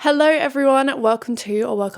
Hello everyone, welcome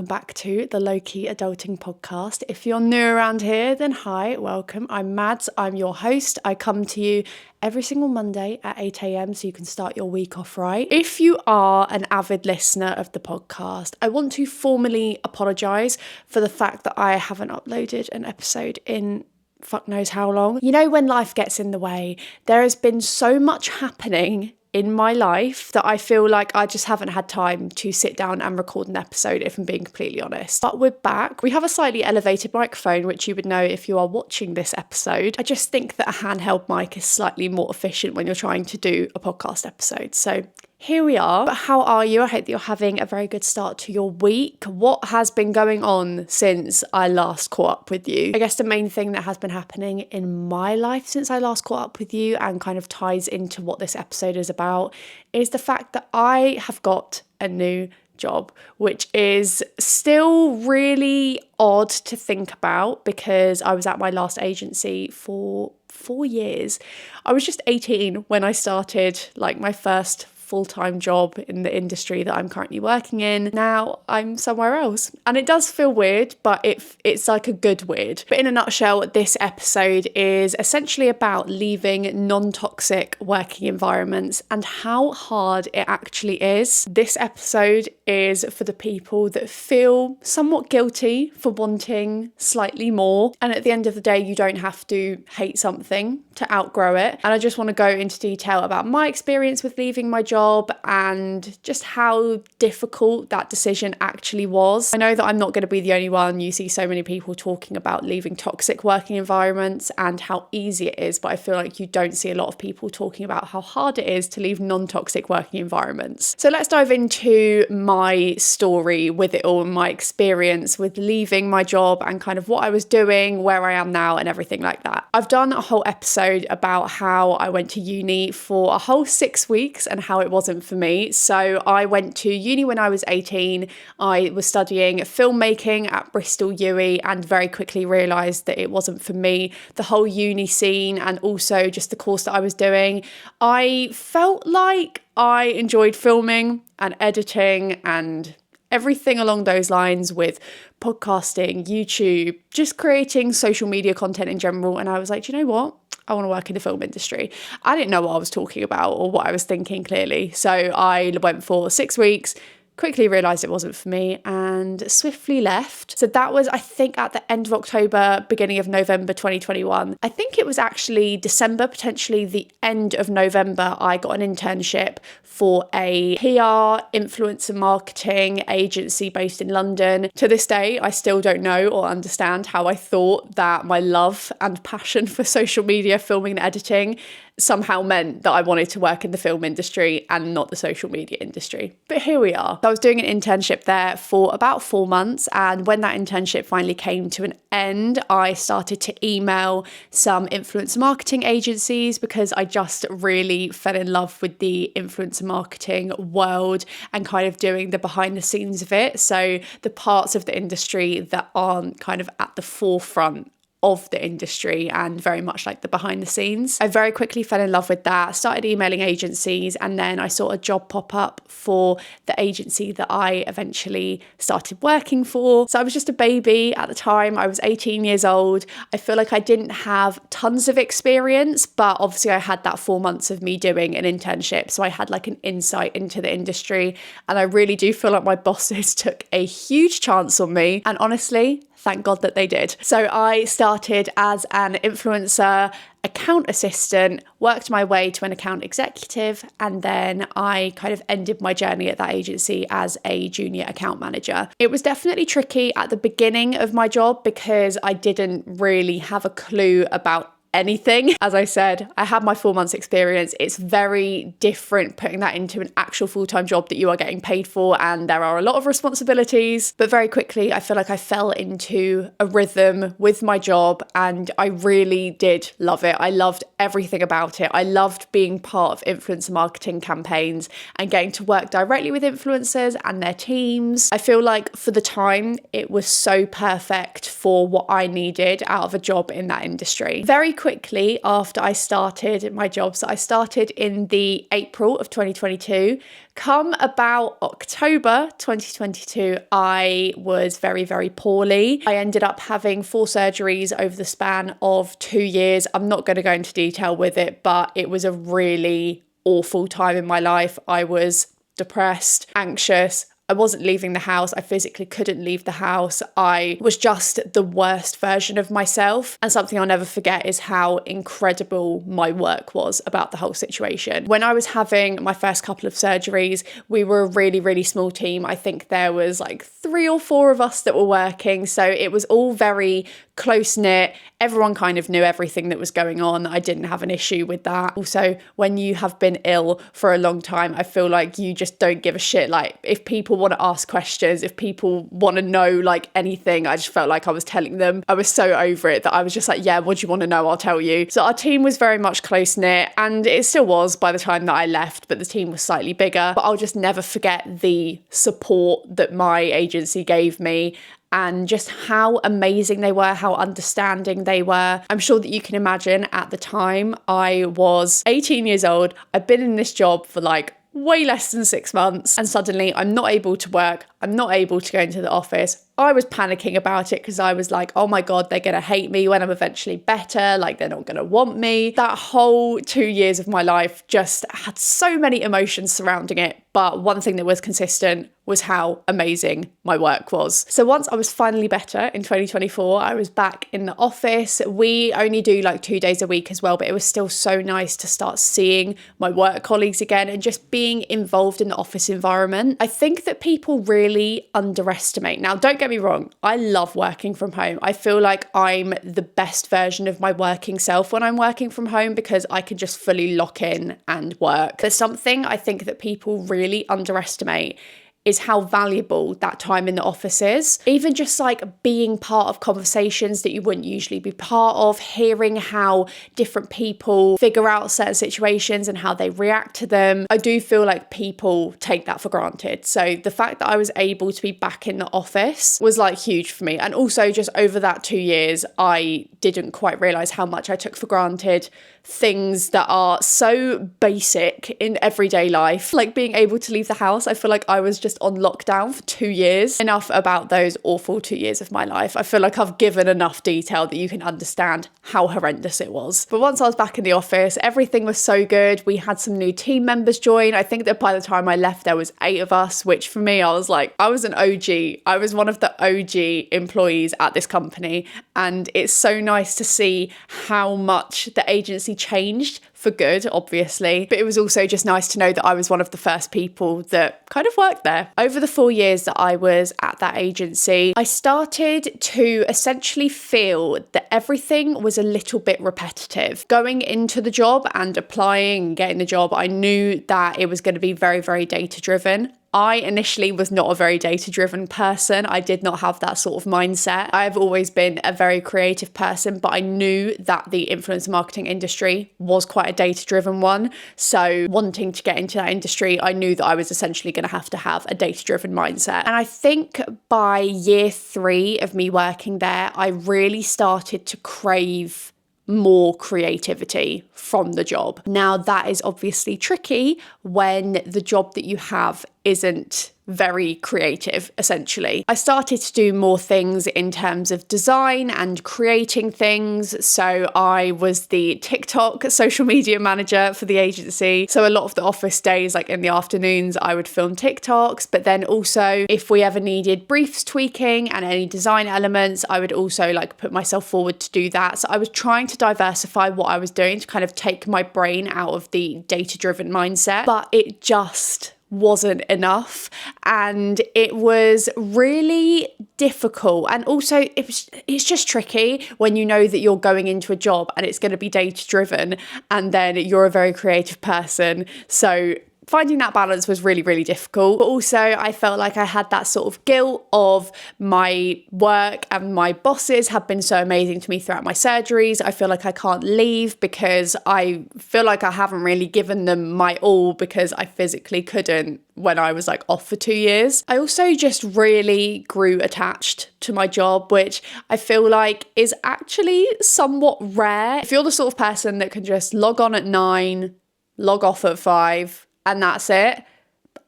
back to the Lowkey Adulting podcast. If you're new around here, then hi, welcome. I'm Mads, I'm your host. I come to you every single Monday at 8 a.m. so you can start your week off right. If you are an avid listener of the podcast, I want to formally apologise for the fact that I haven't uploaded an episode in fuck knows how long. You know, when life gets in the way, there has been so much happening in my life that I feel like I just haven't had time to sit down and record an episode, if I'm being completely honest. But we're back. We have a slightly elevated microphone, which you would know if you are watching this episode. I just think that a handheld mic is slightly more efficient when you're trying to do a podcast episode. So here we are. But how are you? I hope that you're having a very good start to your week. What has been going on since I last caught up with you? I guess the main thing that has been happening in my life since I last caught up with you and kind of ties into what this episode is about is the fact that I have got a new job, which is still really odd to think about because I was at my last agency for 4 years. I was just 18 when I started my first full-time job in the industry that I'm currently working in. Now I'm somewhere else and it does feel weird, but it's like a good weird. But in a nutshell, this episode is essentially about leaving non-toxic working environments and how hard it actually is. This episode is for the people that feel somewhat guilty for wanting slightly more, and at the end of the day you don't have to hate something to outgrow it. And I just want to go into detail about my experience with leaving my job and just how difficult that decision actually was. I know that I'm not going to be the only one. You see so many people talking about leaving toxic working environments and how easy it is, but I feel like you don't see a lot of people talking about how hard it is to leave non-toxic working environments. So let's dive into my story with it all, my experience with leaving my job and kind of what I was doing, where I am now and everything like that. I've done a whole episode about how I went to uni for a whole 6 weeks and how it wasn't for me. So I went to uni when I was 18. I was studying filmmaking at Bristol UWE and very quickly realised that it wasn't for me. The whole uni scene and also just the course that I was doing, I felt like I enjoyed filming and editing and everything along those lines with podcasting, YouTube, just creating social media content in general. And I was like, do you know what? I want to work in the film industry. I didn't know what I was talking about or what I was thinking clearly. So I went for 6 weeks, quickly realised it wasn't for me and swiftly left. So that was, I think, at the end of October, beginning of November 2021. I think it was actually December, potentially the end of November, I got an internship for a PR influencer marketing agency based in London. To this day, I still don't know or understand how I thought that my love and passion for social media, filming and editing somehow meant that I wanted to work in the film industry and not the social media industry. But here we are. So I was doing an internship there for about 4 months, and when that internship finally came to an end, I started to email some influencer marketing agencies because I just really fell in love with the influencer marketing world and kind of doing the behind the scenes of it. So the parts of the industry that aren't kind of at the forefront of the industry and very much like the behind the scenes. I very quickly fell in love with that, started emailing agencies, and then I saw a job pop up for the agency that I eventually started working for. So I was just a baby at the time. I was 18 years old. I feel like I didn't have tons of experience, but obviously I had that 4 months of me doing an internship. So I had like an insight into the industry, and I really do feel like my bosses took a huge chance on me. And honestly, thank God that they did. So I started as an influencer account assistant, worked my way to an account executive, and then I kind of ended my journey at that agency as a junior account manager. It was definitely tricky at the beginning of my job because I didn't really have a clue about anything. As I said, I had my 4 months experience. It's very different putting that into an actual full-time job that you are getting paid for, and there are a lot of responsibilities. But very quickly, I feel like I fell into a rhythm with my job and I really did love it. I loved everything about it. I loved being part of influencer marketing campaigns and getting to work directly with influencers and their teams. I feel like for the time, it was so perfect for what I needed out of a job in that industry. Very quickly after I started my job, so I started in the April of 2022, come about October 2022, I was very, very poorly. I ended up having 4 surgeries over the span of 2 years. I'm not going to go into detail with it, but it was a really awful time in my life. I was depressed, anxious. I wasn't leaving the house. I physically couldn't leave the house. I was just the worst version of myself. And something I'll never forget is how incredible my work was about the whole situation. When I was having my first couple of surgeries, we were a really, really small team. I think there was like 3 or 4 of us that were working. So it was all very close-knit. Everyone kind of knew everything that was going on. I didn't have an issue with that. Also, when you have been ill for a long time, I feel like you just don't give a shit. Like, if people want to ask questions, if people want to know like anything, I just felt like I was telling them. I was so over it that I was just like, yeah, what do you want to know? I'll tell you. So our team was very much close-knit, and it still was by the time that I left, but the team was slightly bigger. But I'll just never forget the support that my agency gave me, and just how amazing they were, how understanding they were. I'm sure that you can imagine at the time, I was 18 years old. I've been in this job for like way less than 6 months, and suddenly I'm not able to work. I'm not able to go into the office. I was panicking about it because I was like, oh my God, they're going to hate me when I'm eventually better. Like, they're not going to want me. That whole 2 years of my life just had so many emotions surrounding it. But one thing that was consistent was how amazing my work was. So once I was finally better in 2024, I was back in the office. We only do like 2 days a week as well, but it was still so nice to start seeing my work colleagues again and just being involved in the office environment. I think that people really underestimate. Now, don't get me wrong, I love working from home. I feel like I'm the best version of my working self when I'm working from home because I can just fully lock in and work. There's something I think that people really underestimate is how valuable that time in the office is. Even just like being part of conversations that you wouldn't usually be part of, hearing how different people figure out certain situations and how they react to them. I do feel like people take that for granted. So the fact that I was able to be back in the office was like huge for me. And also just over that 2 years, I didn't quite realize how much I took for granted things that are so basic in everyday life, like being able to leave the house. I feel like I was just on lockdown for 2 years. Enough about those awful 2 years of my life. I feel like I've given enough detail that you can understand how horrendous it was. But once I was back in the office, everything was so good. We had some new team members join. I think that by the time I left, there was 8 of us, which for me, I was like, I was an OG. I was one of the OG employees at this company. And it's so nice to see how much the agency changed for good, obviously, but it was also just nice to know that I was one of the first people that kind of worked there. Over the 4 years that I was at that agency, I started to essentially feel that everything was a little bit repetitive. Going into the job and applying and getting the job, I knew that it was going to be very, very data driven. I initially was not a very data-driven person. I did not have that sort of mindset. I've always been a very creative person, but I knew that the influencer marketing industry was quite a data-driven one. So wanting to get into that industry, I knew that I was essentially going to have a data-driven mindset. And I think by year 3 of me working there, I really started to crave more creativity from the job. Now, that is obviously tricky when the job that you have isn't very creative, essentially. I started to do more things in terms of design and creating things. So I was the TikTok social media manager for the agency. So a lot of the office days, like in the afternoons, I would film TikToks, but then also if we ever needed briefs tweaking and any design elements, I would also like put myself forward to do that. So I was trying to diversify what I was doing to kind of take my brain out of the data-driven mindset, but it just wasn't enough, and it was really difficult. And also it's just tricky when you know that you're going into a job and it's going to be data driven and then you're a very creative person. So finding that balance was really, really difficult. But also I felt like I had that sort of guilt of my work, and my bosses have been so amazing to me throughout my surgeries. I feel like I can't leave because I feel like I haven't really given them my all because I physically couldn't when I was like off for 2 years. I also just really grew attached to my job, which I feel like is actually somewhat rare. If you're the sort of person that can just log on at 9, log off at 5, and that's it,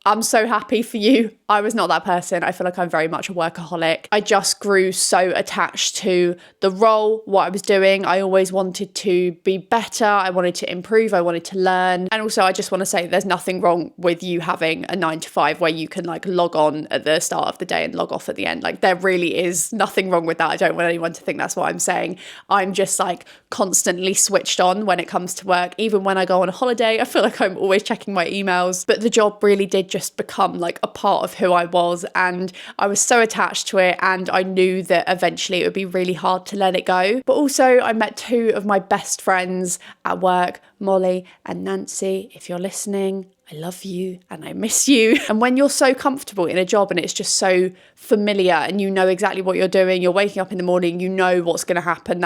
I'm so happy for you. I was not that person. I feel like I'm very much a workaholic. I just grew so attached to the role, what I was doing. I always wanted to be better. I wanted to improve. I wanted to learn. And also, I just want to say there's nothing wrong with you having a 9 to 5 where you can like log on at the start of the day and log off at the end. Like there really is nothing wrong with that. I don't want anyone to think that's what I'm saying. I'm just like constantly switched on when it comes to work. Even when I go on a holiday, I feel like I'm always checking my emails. But the job really did just become like a part of who I was, and I was so attached to it, and I knew that eventually it would be really hard to let it go. But also I met 2 of my best friends at work, Molly and Nancy. If you're listening, I love you and I miss you. And when you're so comfortable in a job and it's just so familiar and you know exactly what you're doing, you're waking up in the morning, you know what's going to happen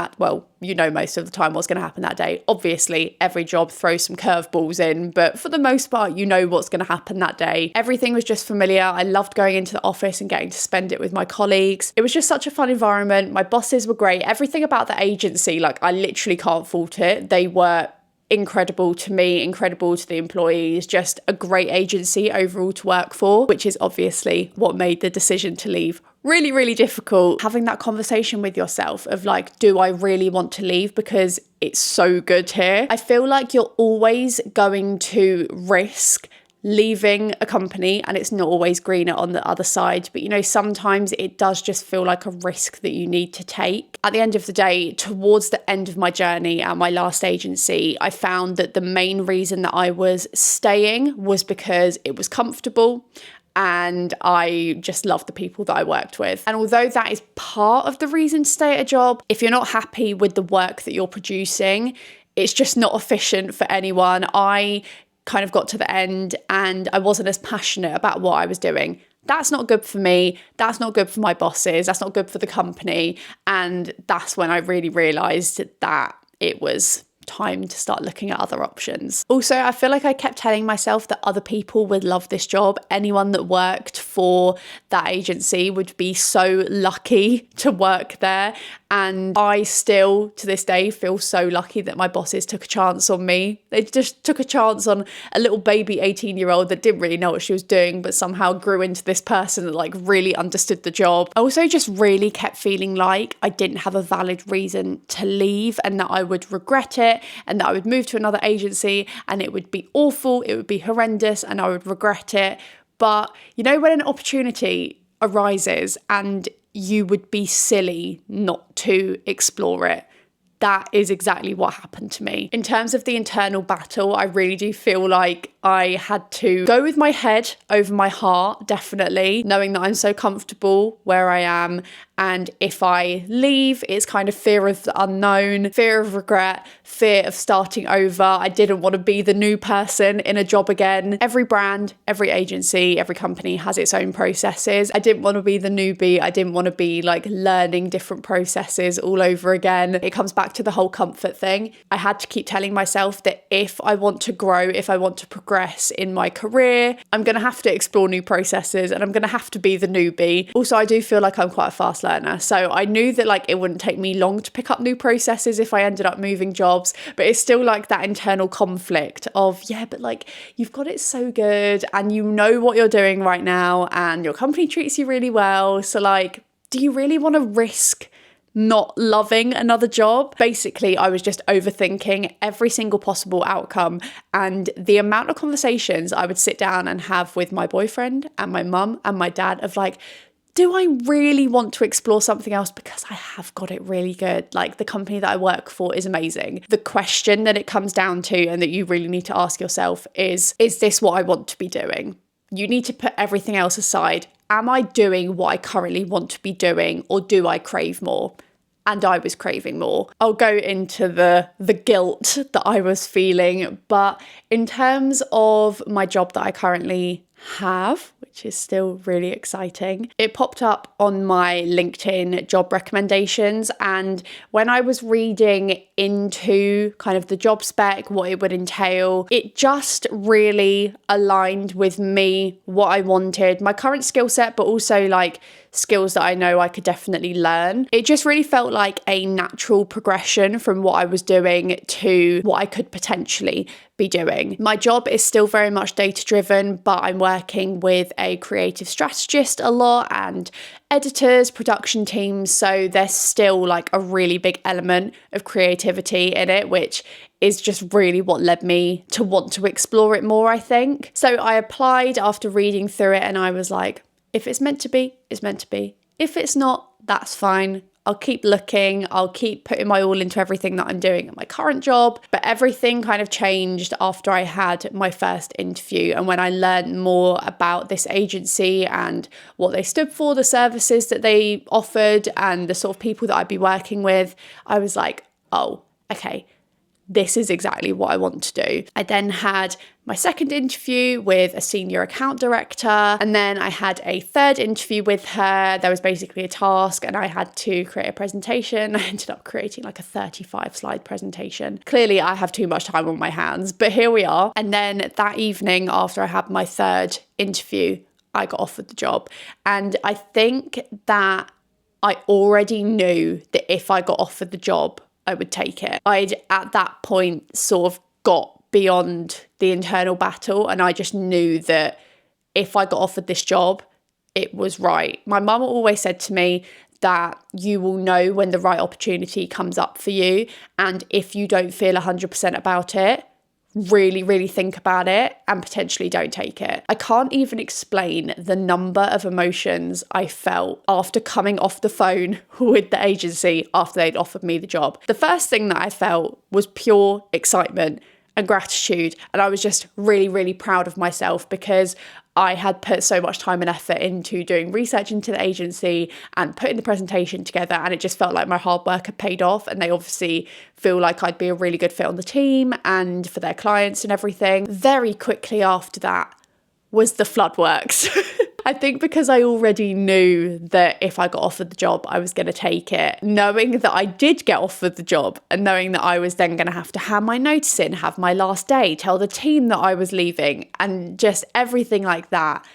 you know most of the time what's going to happen that day. Obviously, every job throws some curveballs in, but for the most part, you know what's going to happen that day. Everything was just familiar. I loved going into the office and getting to spend it with my colleagues. It was just such a fun environment. My bosses were great. Everything about the agency, like I literally can't fault it. They were incredible to me, incredible to the employees, just a great agency overall to work for, which is obviously what made the decision to leave really, really difficult. Having that conversation with yourself of like, do I really want to leave because it's so good here? I feel like you're always going to risk leaving a company, and it's not always greener on the other side, but you know, sometimes it does just feel like a risk that you need to take. At the end of the day, towards the end of my journey at my last agency, I found that the main reason that I was staying was because it was comfortable and I just loved the people that I worked with. And although that is part of the reason to stay at a job, if you're not happy with the work that you're producing, it's just not efficient for anyone. I kind of got to the end and I wasn't as passionate about what I was doing. That's not good for me. That's not good for my bosses. That's not good for the company. And that's when I really realized that it was time to start looking at other options. Also, I feel like I kept telling myself that other people would love this job. Anyone that worked for that agency would be so lucky to work there. And I still, to this day, feel so lucky that my bosses took a chance on me. They just took a chance on a little baby 18-year-old that didn't really know what she was doing, but somehow grew into this person that like really understood the job. I also just really kept feeling like I didn't have a valid reason to leave and that I would regret it and that I would move to another agency and it would be awful, it would be horrendous and I would regret it. But you know, when an opportunity arises and you would be silly not to explore it. That is exactly what happened to me. In terms of the internal battle, I really do feel like I had to go with my head over my heart, definitely, knowing that I'm so comfortable where I am. And if I leave, it's kind of fear of the unknown, fear of regret, fear of starting over. I didn't want to be the new person in a job again. Every brand, every agency, every company has its own processes. I didn't want to be the newbie. I didn't want to be like learning different processes all over again. It comes back to the whole comfort thing. I had to keep telling myself that if I want to grow, if I want to progress in my career, I'm going to have to explore new processes and I'm going to have to be the newbie. Also, I do feel like I'm quite a fast learner. So I knew that like it wouldn't take me long to pick up new processes if I ended up moving jobs, but it's still like that internal conflict of, yeah, but like you've got it so good and you know what you're doing right now and your company treats you really well. So like, do you really want to risk not loving another job? Basically, I was just overthinking every single possible outcome, and the amount of conversations I would sit down and have with my boyfriend and my mum and my dad of like, do I really want to explore something else because I have got it really good? Like the company that I work for is amazing. The question that it comes down to and that you really need to ask yourself is this what I want to be doing? You need to put everything else aside. Am I doing what I currently want to be doing, or do I crave more? and I was craving more. I'll go into the guilt that I was feeling, but in terms of my job that I currently have, which is still really exciting, it popped up on my LinkedIn job recommendations, and when I was reading into kind of the job spec, what it would entail, it just really aligned with me, what I wanted, my current skill set, but also like skills that I know I could definitely learn. It just really felt like a natural progression from what I was doing to what I could potentially be doing. My job is still very much data driven, but I'm working with a creative strategist a lot and editors, production teams. So there's still like a really big element of creativity in it, which is just really what led me to want to explore it more, I think. So I applied after reading through it and I was like, if it's meant to be, it's meant to be. If it's not, that's fine. I'll keep looking. I'll keep putting my all into everything that I'm doing at my current job. But everything kind of changed after I had my first interview. And when I learned more about this agency and what they stood for, the services that they offered, and the sort of people that I'd be working with, I was like, oh, okay, this is exactly what I want to do. I then had my second interview with a senior account director, and then I had a third interview with her. There was basically a task and I had to create a presentation. I ended up creating like a 35-slide presentation. Clearly I have too much time on my hands, but here we are. And then that evening after I had my third interview, I got offered the job. And I think that I already knew that if I got offered the job, I would take it. I'd at that point sort of got beyond the internal battle, and I just knew that if I got offered this job, it was right. My mum always said to me that you will know when the right opportunity comes up for you, and if you don't feel 100% about it, really think about it and potentially don't take it. I can't even explain the number of emotions I felt after coming off the phone with the agency after they'd offered me the job. The first thing that I felt was pure excitement and gratitude, and I was just really proud of myself because I had put so much time and effort into doing research into the agency and putting the presentation together, and it just felt like my hard work had paid off, and they obviously feel like I'd be a really good fit on the team and for their clients and everything. Very quickly after that was the floodworks. I think because I already knew that if I got offered the job, I was going to take it. Knowing that I did get offered the job and knowing that I was then going to have to hand my notice in, have my last day, tell the team that I was leaving, and just everything like that,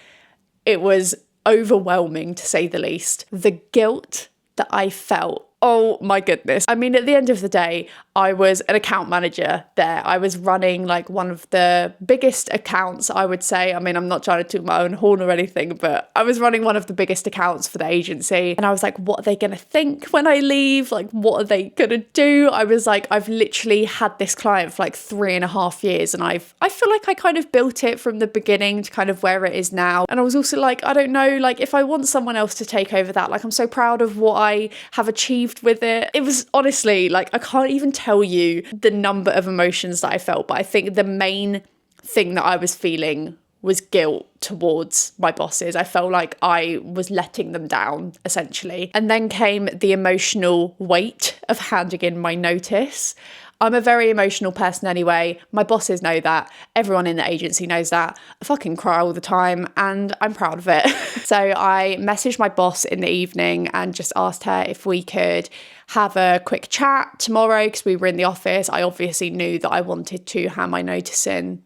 it was overwhelming to say the least. The guilt that I felt, oh my goodness. I mean, at the end of the day, I was an account manager there. I was running like one of the biggest accounts, I would say. I mean, I'm not trying to toot my own horn or anything, but I was running one of the biggest accounts for the agency. And I was like, what are they going to think when I leave? Like, what are they going to do? I was like, I've literally had this client for like 3.5 years. And I feel like I kind of built it from the beginning to kind of where it is now. And I was also like, I don't know, like if I want someone else to take over that, like I'm so proud of what I have achieved with it. It was honestly like, I can't even tell you the number of emotions that I felt, but I think the main thing that I was feeling was guilt towards my bosses. I felt like I was letting them down, essentially. And then came the emotional weight of handing in my notice. I'm a very emotional person anyway. My bosses know that. Everyone in the agency knows that. I fucking cry all the time and I'm proud of it. So I messaged my boss in the evening and just asked her if we could have a quick chat tomorrow because we were in the office. I obviously knew that I wanted to hand my notice in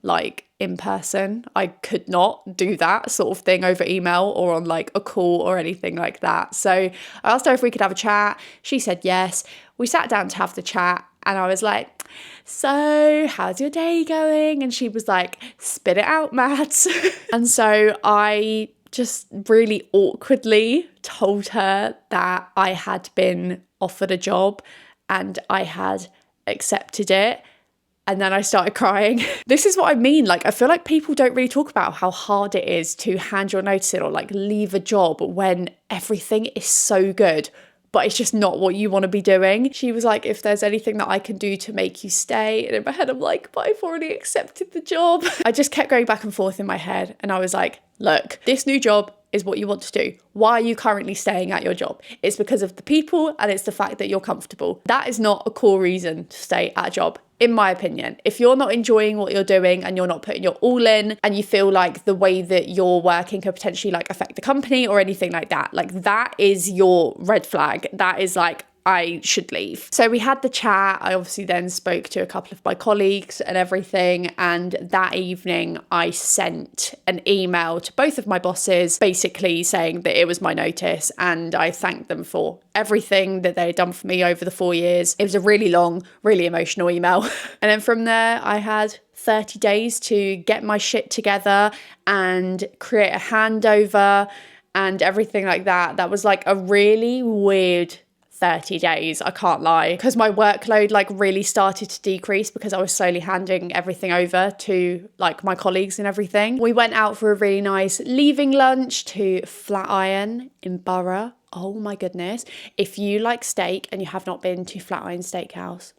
in person. I could not do that sort of thing over email or on like a call or anything like that. So I asked her if we could have a chat. She said yes. We sat down to have the chat and I was like, so how's your day going? And she was like, spit it out, Mads. And so I just really awkwardly told her that I had been offered a job and I had accepted it. And then I started crying. This is what I mean. Like, I feel like people don't really talk about how hard it is to hand your notice in or like leave a job when everything is so good, but it's just not what you want to be doing. She was like, if there's anything that I can do to make you stay. And in my head, I'm like, but I've already accepted the job. I just kept going back and forth in my head. And I was like, look, this new job is what you want to do. Why are you currently staying at your job? It's because of the people and it's the fact that you're comfortable. That is not a core reason to stay at a job, in my opinion. If you're not enjoying what you're doing and you're not putting your all in, and you feel like the way that you're working could potentially like affect the company or anything like that is your red flag. That is like, I should leave. So we had the chat. I obviously then spoke to a couple of my colleagues and everything. And that evening I sent an email to both of my bosses, basically saying that it was my notice, and I thanked them for everything that they had done for me over the 4 years. It was a really long, really emotional email. And then from there I had 30 days to get my shit together and create a handover and everything like that. That was like a really weird 30 days, I can't lie, because my workload like really started to decrease because I was slowly handing everything over to like my colleagues and everything. We went out for a really nice leaving lunch to Flatiron in Borough. Oh my goodness. If you like steak and you have not been to Flatiron Steakhouse,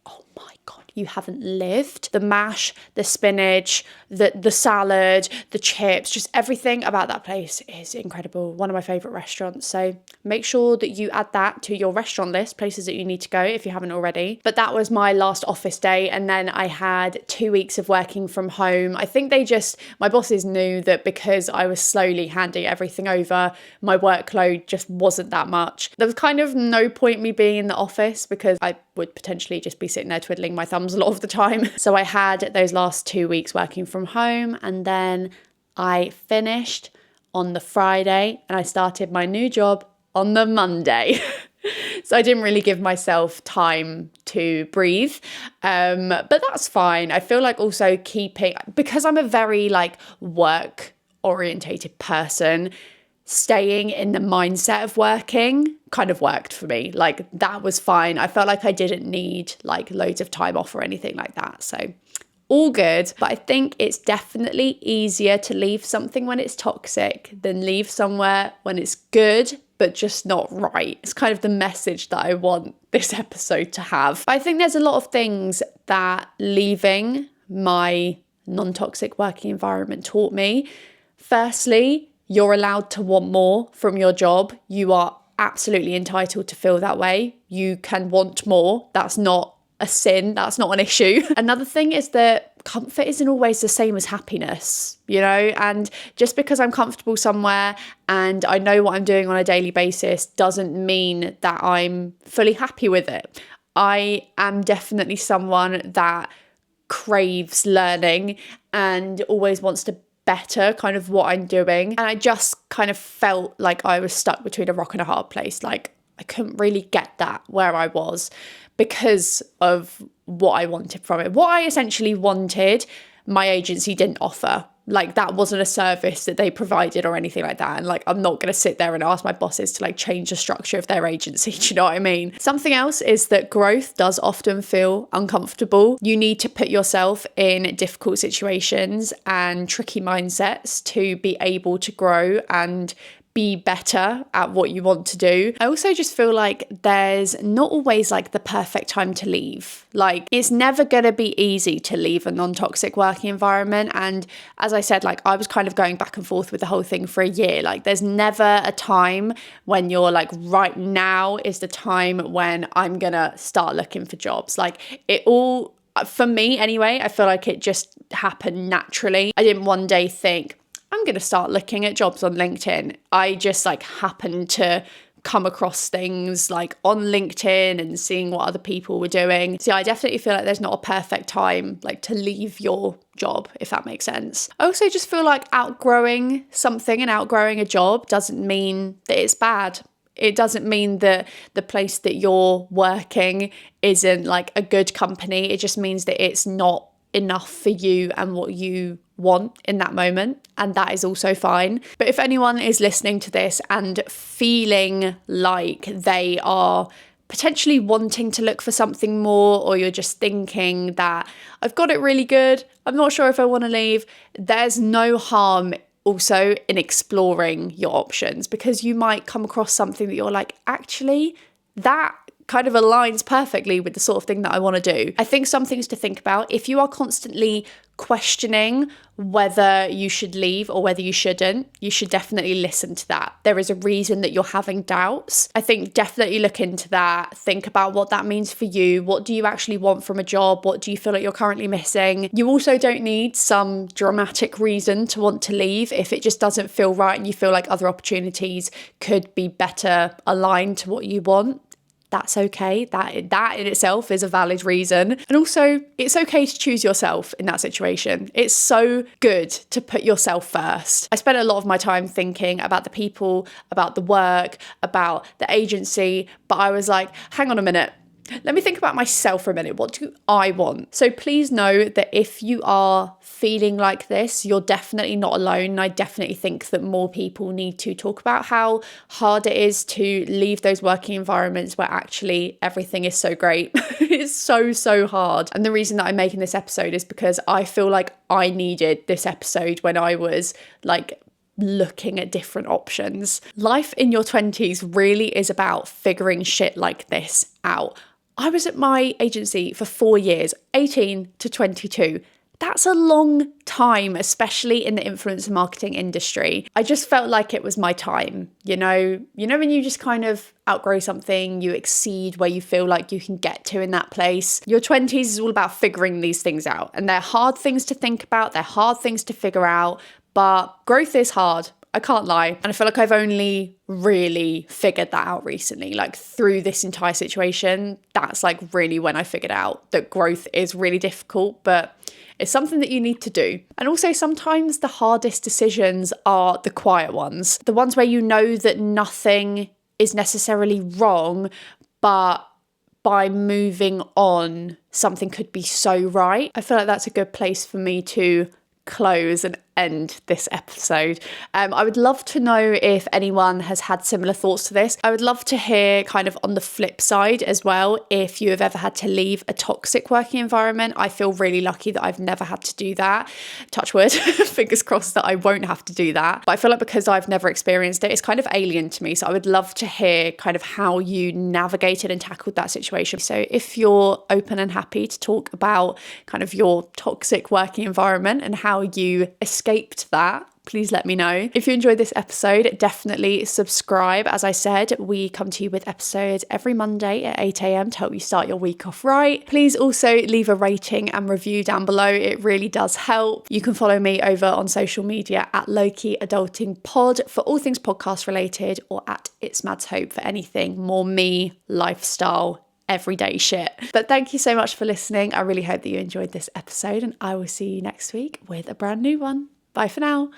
oh my God, you haven't lived. The mash, the spinach, the salad, the chips, just everything about that place is incredible. One of my favourite restaurants. So make sure that you add that to your restaurant list, places that you need to go if you haven't already. But that was my last office day. And then I had 2 weeks of working from home. I think my bosses knew that because I was slowly handing everything over, my workload just wasn't that much. There was kind of no point me being in the office because I would potentially just be sitting there twiddling my thumbs a lot of the time. So I had those last 2 weeks working from home, and then I finished on the Friday and I started my new job on the Monday. So I didn't really give myself time to breathe, but that's fine. I feel like also because I'm a very like work orientated person, staying in the mindset of working kind of worked for me. Like that was fine. I felt like I didn't need like loads of time off or anything like that. So all good. But I think it's definitely easier to leave something when it's toxic than leave somewhere when it's good, but just not right. It's kind of the message that I want this episode to have. I think there's a lot of things that leaving my non-toxic working environment taught me. Firstly, you're allowed to want more from your job. You are absolutely entitled to feel that way. You can want more. That's not a sin. That's not an issue. Another thing is that comfort isn't always the same as happiness, you know? And just because I'm comfortable somewhere and I know what I'm doing on a daily basis doesn't mean that I'm fully happy with it. I am definitely someone that craves learning and always wants to better kind of what I'm doing. And I just kind of felt like I was stuck between a rock and a hard place. Like I couldn't really get that where I was because of what I wanted from it. What I essentially wanted, my agency didn't offer. Like that wasn't a service that they provided or anything like that. And like, I'm not going to sit there and ask my bosses to like change the structure of their agency. Do you know what I mean? Something else is that growth does often feel uncomfortable. You need to put yourself in difficult situations and tricky mindsets to be able to grow and be better at what you want to do. I also just feel like there's not always like the perfect time to leave. Like it's never going to be easy to leave a non-toxic working environment. And as I said, like I was kind of going back and forth with the whole thing for a year. Like there's never a time when you're like, right now is the time when I'm going to start looking for jobs. Like it all, for me anyway, I feel like it just happened naturally. I didn't one day think, I'm going to start looking at jobs on LinkedIn. I just like happened to come across things like on LinkedIn and seeing what other people were doing. So I definitely feel like there's not a perfect time like to leave your job, if that makes sense. I also just feel like outgrowing something and outgrowing a job doesn't mean that it's bad. It doesn't mean that the place that you're working isn't like a good company. It just means that it's not enough for you and what you want in that moment, and that is also fine. But if anyone is listening to this and feeling like they are potentially wanting to look for something more, or you're just thinking that I've got it really good, I'm not sure if I want to leave, there's no harm also in exploring your options, because you might come across something that you're like, actually, that kind of aligns perfectly with the sort of thing that I want to do. I think some things to think about: if you are constantly questioning whether you should leave or whether you shouldn't, you should definitely listen to that. There is a reason that you're having doubts. I think definitely look into that. Think about what that means for you. What do you actually want from a job? What do you feel like you're currently missing? You also don't need some dramatic reason to want to leave. If it just doesn't feel right and you feel like other opportunities could be better aligned to what you want, that's okay. That in itself is a valid reason. And also, it's okay to choose yourself in that situation. It's so good to put yourself first. I spent a lot of my time thinking about the people, about the work, about the agency, but I was like, hang on a minute. Let me think about myself for a minute. What do I want? So please know that if you are feeling like this, you're definitely not alone. And I definitely think that more people need to talk about how hard it is to leave those working environments where actually everything is so great. It's so hard. And the reason that I'm making this episode is because I feel like I needed this episode when I was like looking at different options. Life in your 20s really is about figuring shit like this out. I was at my agency for 4 years, 18 to 22. That's a long time, especially in the influencer marketing industry. I just felt like it was my time, you know when you just kind of outgrow something, you exceed where you feel like you can get to in that place. Your 20s is all about figuring these things out, and they're hard things to think about, they're hard things to figure out, but growth is hard. I can't lie. And I feel like I've only really figured that out recently, like through this entire situation. That's like really when I figured out that growth is really difficult, but it's something that you need to do. And also sometimes the hardest decisions are the quiet ones, the ones where you know that nothing is necessarily wrong, but by moving on, something could be so right. I feel like that's a good place for me to close and end this episode. I would love to know if anyone has had similar thoughts to this. I would love to hear kind of on the flip side as well, if you have ever had to leave a toxic working environment. I feel really lucky that I've never had to do that. Touch wood, fingers crossed that I won't have to do that. But I feel like because I've never experienced it, it's kind of alien to me. So I would love to hear kind of how you navigated and tackled that situation. So if you're open and happy to talk about kind of your toxic working environment and how you escaped that, please let me know. If you enjoyed this episode, definitely subscribe. As I said, we come to you with episodes every Monday at 8 a.m. to help you start your week off right. Please also leave a rating and review down below. It really does help. You can follow me over on social media at Lowkey Adulting Pod for all things podcast related, or at It's Mads Hope for anything more me, lifestyle, everyday shit. But thank you so much for listening. I really hope that you enjoyed this episode, and I will see you next week with a brand new one. Bye for now.